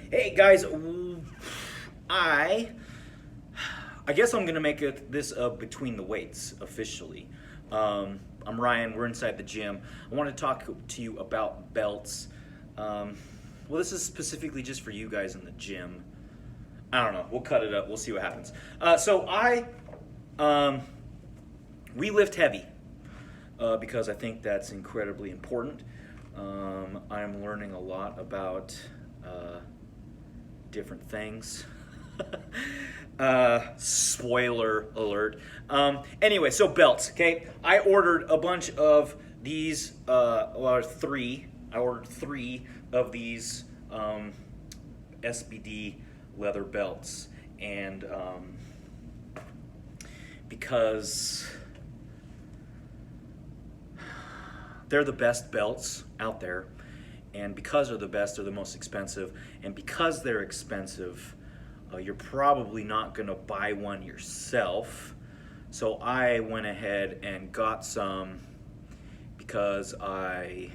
Hey guys, I I guess I'm gonna make this between the weights officially. I'm Ryan. We're inside the gym. I want to talk to you about belts. Well, this is specifically just for you guys in the gym. I don't know. We'll cut it up. We'll see what happens. Um, we lift heavy because I think that's incredibly important. I'm learning a lot about different things. Spoiler alert. Anyway, so belts. Okay, I ordered a bunch of these. Three. I ordered three of these SBD leather belts, and because they're the best belts out there, and because they're the best, they're the most expensive, and because they're expensive, you're probably not going to buy one yourself. So I went ahead and got some because I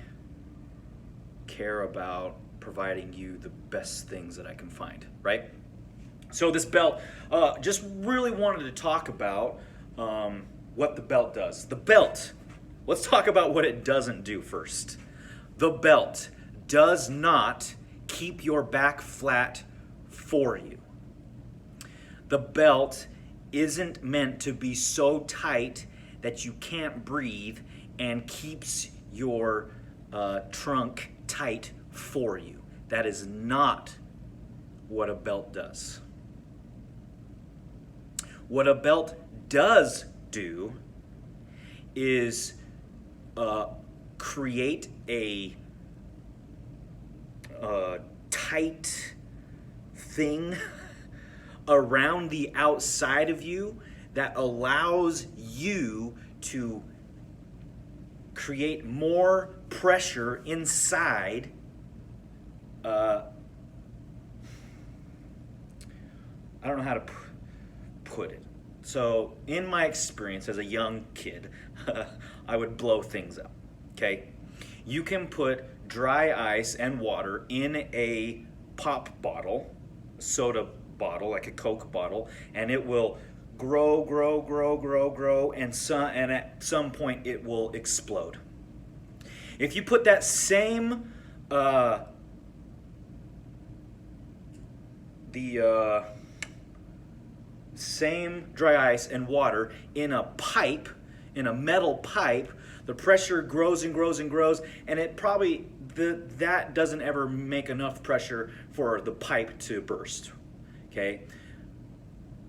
care about providing you the best things that I can find, right? So this belt, just really wanted to talk about what the belt does. The belt, let's talk about what it doesn't do first. The belt does not keep your back flat for you. The belt isn't meant to be so tight that you can't breathe and keeps your trunk tight for you. That is not what a belt does. What a belt does do is create a tight thing around the outside of you that allows you to create more pressure inside. I don't know how to put it. So, in my experience as a young kid, I would blow things up. Okay? You can put dry ice and water in a pop bottle, soda bottle, like a Coke bottle, and it will grow, and at some point it will explode. If you put that same same dry ice and water in a pipe, in a metal pipe, the pressure grows and grows and grows, and it probably that doesn't ever make enough pressure for the pipe to burst. Okay,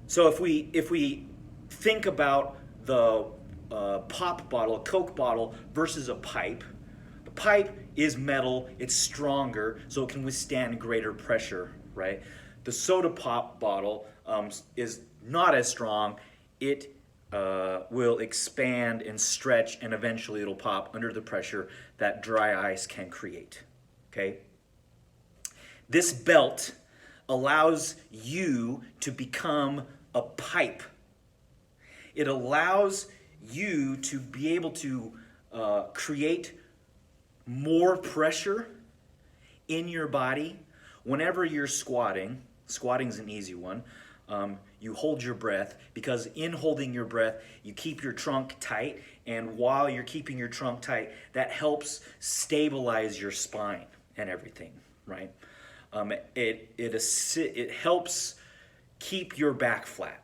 so if we think about the pop bottle, a Coke bottle versus a pipe, the pipe is metal, it's stronger, so it can withstand greater pressure, right? The soda pop bottle is not as strong. It will expand and stretch, and eventually it'll pop under the pressure that dry ice can create. Okay? This belt allows you to become a pipe. It allows you to be able to create more pressure in your body whenever you're squatting. Squatting's an easy one. You hold your breath, because in holding your breath, you keep your trunk tight, and while you're keeping your trunk tight, that helps stabilize your spine and everything, right? It helps keep your back flat,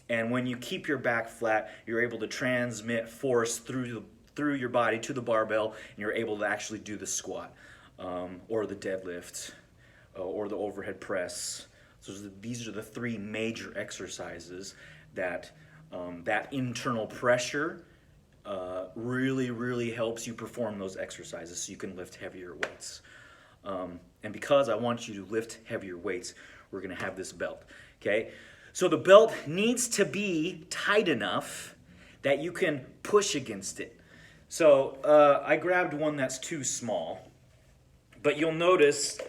and when you keep your back flat, you're able to transmit force through your body to the barbell, and you're able to actually do the squat, or the deadlift, or the overhead press. So these are the three major exercises that that internal pressure really helps you perform those exercises so you can lift heavier weights. And because I want you to lift heavier weights, we're going to have this belt. Okay? So the belt needs to be tight enough that you can push against it. So I grabbed one that's too small, but you'll notice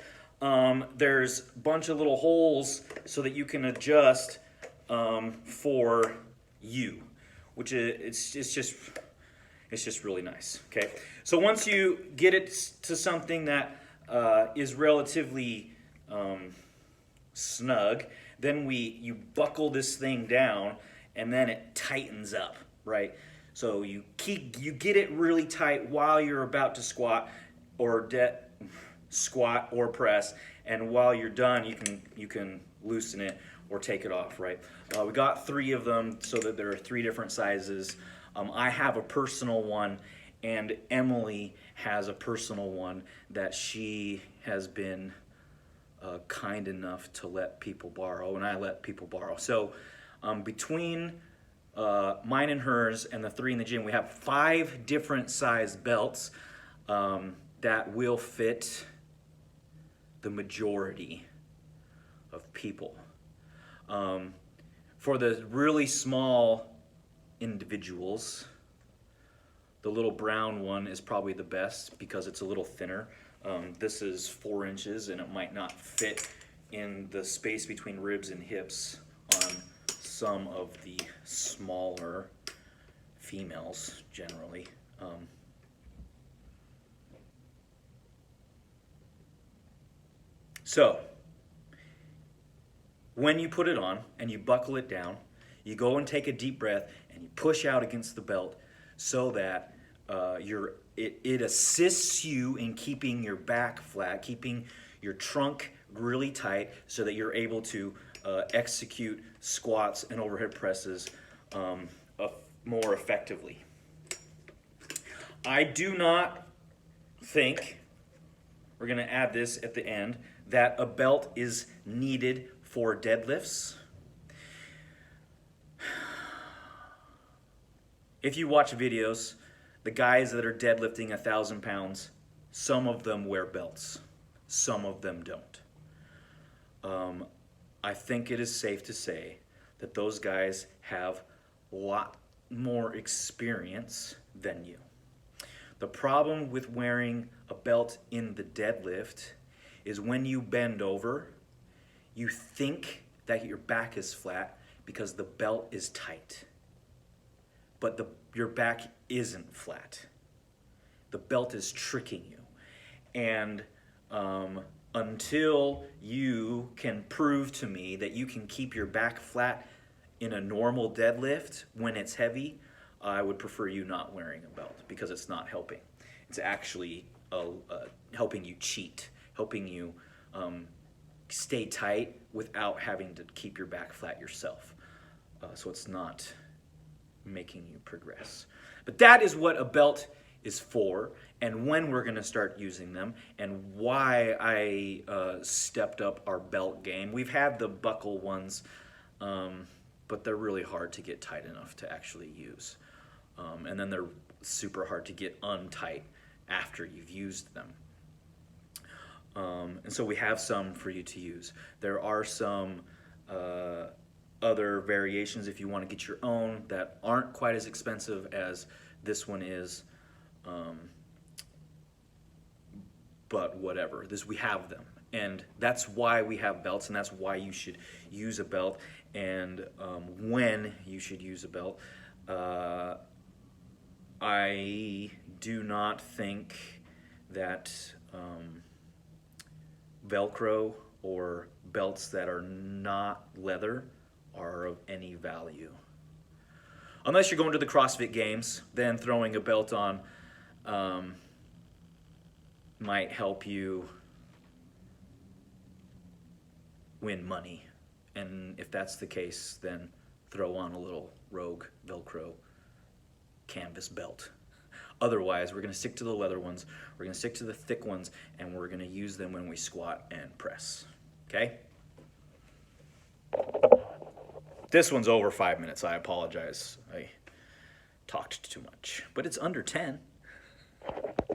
there's a bunch of little holes so that you can adjust for you, which it's just really nice. Okay, so once you get it to something that is relatively snug. Then you buckle this thing down, and then it tightens up, right? So you get it really tight while you're about to squat or press, and while you're done, you can loosen it or take it off, right? We got 3 of them so that there are 3 different sizes. I have a personal one, and Emily has a personal one that she has been kind enough to let people borrow, and I let people borrow. So between mine and hers and the 3 in the gym, we have 5 different size belts that will fit the majority of people. For the really small individuals, the little brown one is probably the best because it's a little thinner. This is 4 inches, and it might not fit in the space between ribs and hips on some of the smaller females generally. So when you put it on and you buckle it down, you go and take a deep breath and you push out against the belt so that it assists you in keeping your back flat, keeping your trunk really tight so that you're able to execute squats and overhead presses more effectively. I do not think, we're going to add this at the end, that a belt is needed for deadlifts. If you watch videos, the guys that are deadlifting 1,000 pounds, some of them wear belts, some of them don't. I think it is safe to say that those guys have a lot more experience than you. The problem with wearing a belt in the deadlift is when you bend over, you think that your back is flat because the belt is tight. But your back isn't flat. The belt is tricking you. And until you can prove to me that you can keep your back flat in a normal deadlift when it's heavy, I would prefer you not wearing a belt because it's not helping. It's actually helping you cheat, helping you stay tight without having to keep your back flat yourself. So it's not making you progress. But that is what a belt is for, and when we're going to start using them, and why I stepped up our belt game. We've had the buckle ones, but they're really hard to get tight enough to actually use. And then they're super hard to get untight after you've used them. And so we have some for you to use. There are some other variations if you want to get your own that aren't quite as expensive as this one is. But whatever, we have them. And that's why we have belts, and that's why you should use a belt, and when you should use a belt. I do not think that Velcro or belts that are not leather are of any value. Unless you're going to the CrossFit Games, then throwing a belt on might help you win money. And if that's the case, then throw on a little Rogue Velcro canvas belt. Otherwise, we're going to stick to the leather ones, we're going to stick to the thick ones, and we're going to use them when we squat and press. Okay? This one's over 5 minutes. I apologize. I talked too much. But it's under 10.